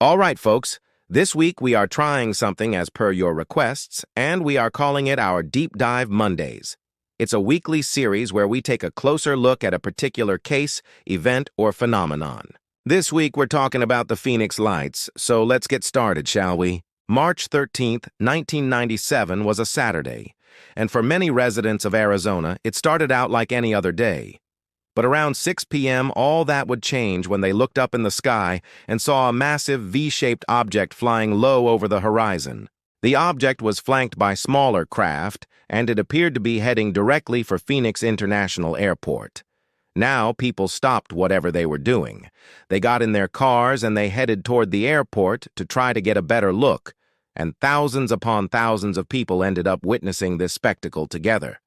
All right, folks, this week we are trying something as per your requests, and we are calling it our Deep Dive Mondays. It's a weekly series where we take a closer look at a particular case, event, or phenomenon. This week we're talking about the Phoenix Lights, so let's get started, shall we? March 13th, 1997 was a Saturday, and for many residents of Arizona, it started out like any other day. But around 6 p.m., all that would change when they looked up in the sky and saw a massive V-shaped object flying low over the horizon. The object was flanked by smaller craft, and it appeared to be heading directly for Phoenix International Airport. Now, people stopped whatever they were doing. They got in their cars and they headed toward the airport to try to get a better look, and thousands upon thousands of people ended up witnessing this spectacle together.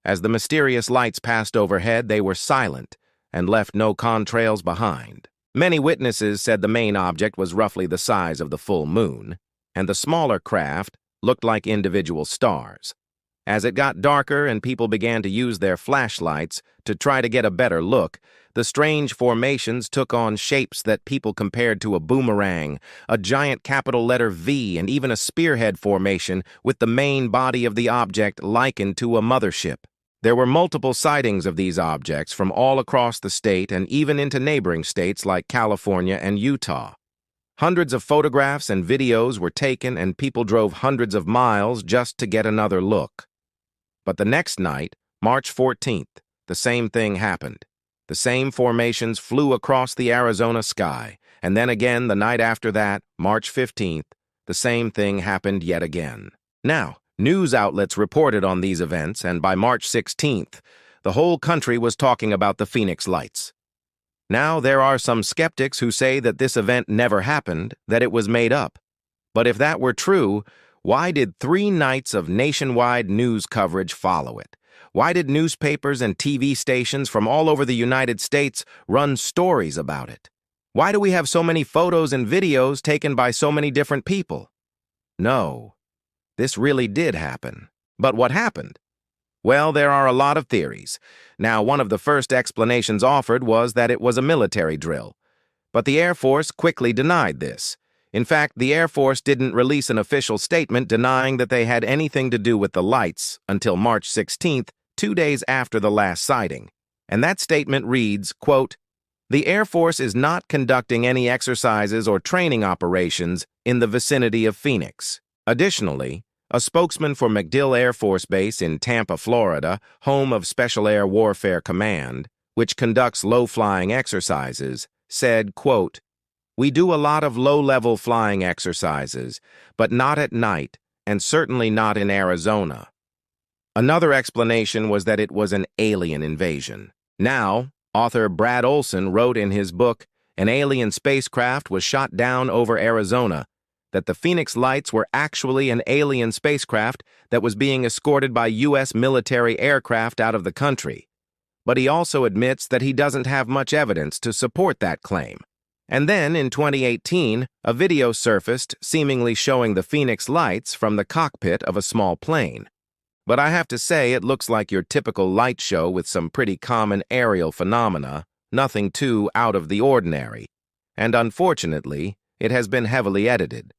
As the mysterious lights passed overhead, they were silent and left no contrails behind. Many witnesses said the main object was roughly the size of the full moon, and the smaller craft looked like individual stars. As it got darker and people began to use their flashlights to try to get a better look, the strange formations took on shapes that people compared to a boomerang, a giant capital letter V, and even a spearhead formation with the main body of the object likened to a mothership. There were multiple sightings of these objects from all across the state and even into neighboring states like California and Utah. Hundreds of photographs and videos were taken and people drove hundreds of miles just to get another look. But the next night, March 14th, the same thing happened. The same formations flew across the Arizona sky, and then again the night after that, March 15th, the same thing happened yet again. Now, news outlets reported on these events, and by March 16th, the whole country was talking about the Phoenix Lights. Now, there are some skeptics who say that this event never happened, that it was made up. But if that were true, why did 3 nights of nationwide news coverage follow it? Why did newspapers and TV stations from all over the United States run stories about it? Why do we have so many photos and videos taken by so many different people? No. This really did happen. But what happened? Well, there are a lot of theories. Now, one of the first explanations offered was that it was a military drill. But the Air Force quickly denied this. In fact, the Air Force didn't release an official statement denying that they had anything to do with the lights until March 16th, 2 days after the last sighting. And that statement reads, quote, "The Air Force is not conducting any exercises or training operations in the vicinity of Phoenix." Additionally, a spokesman for MacDill Air Force Base in Tampa, Florida, home of Special Air Warfare Command, which conducts low-flying exercises, said, quote, "We do a lot of low-level flying exercises, but not at night, and certainly not in Arizona." Another explanation was that it was an alien invasion. Now, author Brad Olson wrote in his book, "An Alien Spacecraft Was Shot Down Over Arizona," that the Phoenix Lights were actually an alien spacecraft that was being escorted by U.S. military aircraft out of the country. But he also admits that he doesn't have much evidence to support that claim. And then, in 2018, a video surfaced seemingly showing the Phoenix Lights from the cockpit of a small plane. But I have to say, it looks like your typical light show with some pretty common aerial phenomena, nothing too out of the ordinary. And unfortunately, it has been heavily edited.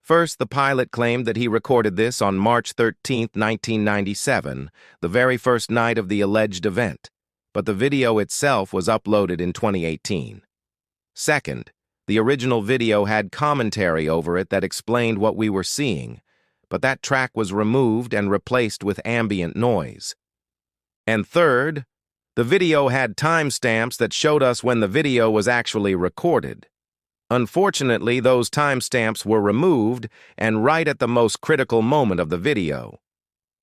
First, the pilot claimed that he recorded this on March 13, 1997, the very first night of the alleged event, but the video itself was uploaded in 2018. Second, the original video had commentary over it that explained what we were seeing, but that track was removed and replaced with ambient noise. And third, the video had timestamps that showed us when the video was actually recorded. Unfortunately, those timestamps were removed and right at the most critical moment of the video.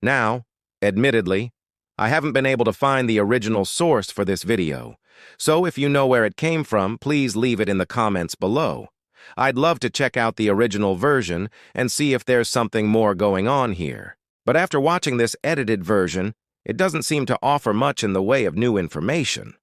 Now, admittedly, I haven't been able to find the original source for this video, so if you know where it came from, please leave it in the comments below. I'd love to check out the original version and see if there's something more going on here. But after watching this edited version, it doesn't seem to offer much in the way of new information.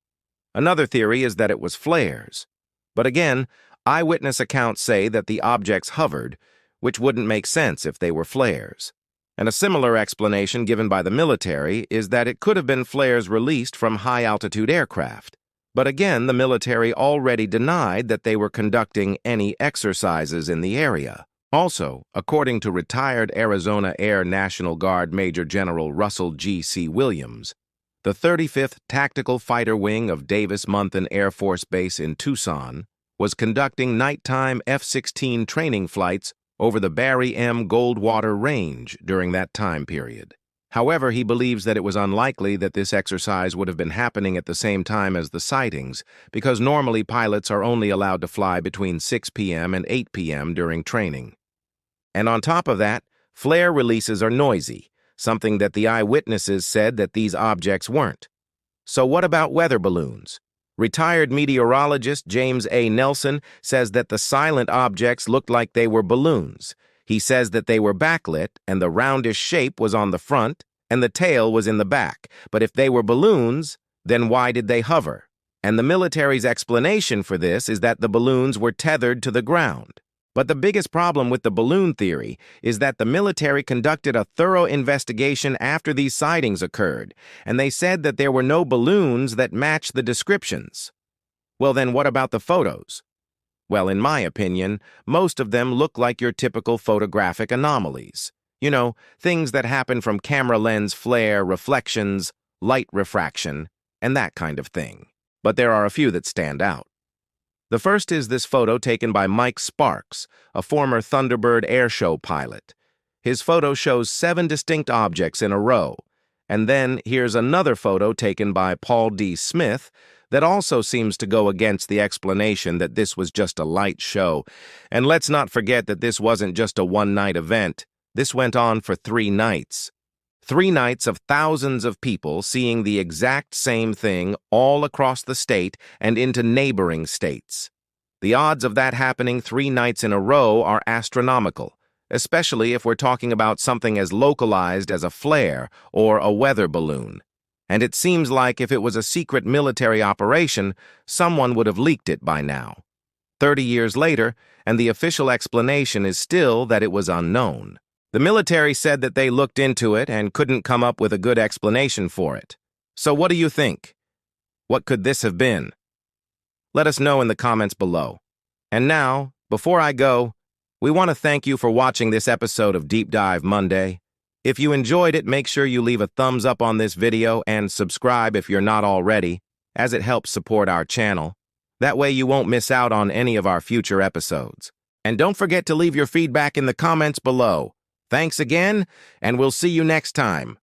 Another theory is that it was flares. But again, eyewitness accounts say that the objects hovered, which wouldn't make sense if they were flares. And a similar explanation given by the military is that it could have been flares released from high-altitude aircraft. But again, the military already denied that they were conducting any exercises in the area. Also, according to retired Arizona Air National Guard Major General Russell G.C. Williams, the 35th Tactical Fighter Wing of Davis-Monthan Air Force Base in Tucson was conducting nighttime F-16 training flights over the Barry M. Goldwater Range during that time period. However, he believes that it was unlikely that this exercise would have been happening at the same time as the sightings, because normally pilots are only allowed to fly between 6 p.m. and 8 p.m. during training. And on top of that, flare releases are noisy, something that the eyewitnesses said that these objects weren't. So what about weather balloons? Retired meteorologist James A. Nelson says that the silent objects looked like they were balloons. He says that they were backlit and the roundish shape was on the front and the tail was in the back. But if they were balloons, then why did they hover? And the military's explanation for this is that the balloons were tethered to the ground. But the biggest problem with the balloon theory is that the military conducted a thorough investigation after these sightings occurred, and they said that there were no balloons that matched the descriptions. Well, then what about the photos? Well, in my opinion, most of them look like your typical photographic anomalies. You know, things that happen from camera lens flare, reflections, light refraction, and that kind of thing. But there are a few that stand out. The first is this photo taken by Mike Sparks, a former Thunderbird airshow pilot. His photo shows 7 distinct objects in a row. And then here's another photo taken by Paul D. Smith that also seems to go against the explanation that this was just a light show. And let's not forget that this wasn't just a one-night event. This went on for 3 nights. 3 nights of thousands of people seeing the exact same thing all across the state and into neighboring states. The odds of that happening 3 nights in a row are astronomical, especially if we're talking about something as localized as a flare or a weather balloon. And it seems like if it was a secret military operation, someone would have leaked it by now. 30 years later, and the official explanation is still that it was unknown. The military said that they looked into it and couldn't come up with a good explanation for it. So what do you think? What could this have been? Let us know in the comments below. And now, before I go, we want to thank you for watching this episode of Deep Dive Monday. If you enjoyed it, make sure you leave a thumbs up on this video and subscribe if you're not already, as it helps support our channel. That way you won't miss out on any of our future episodes. And don't forget to leave your feedback in the comments below. Thanks again, and we'll see you next time.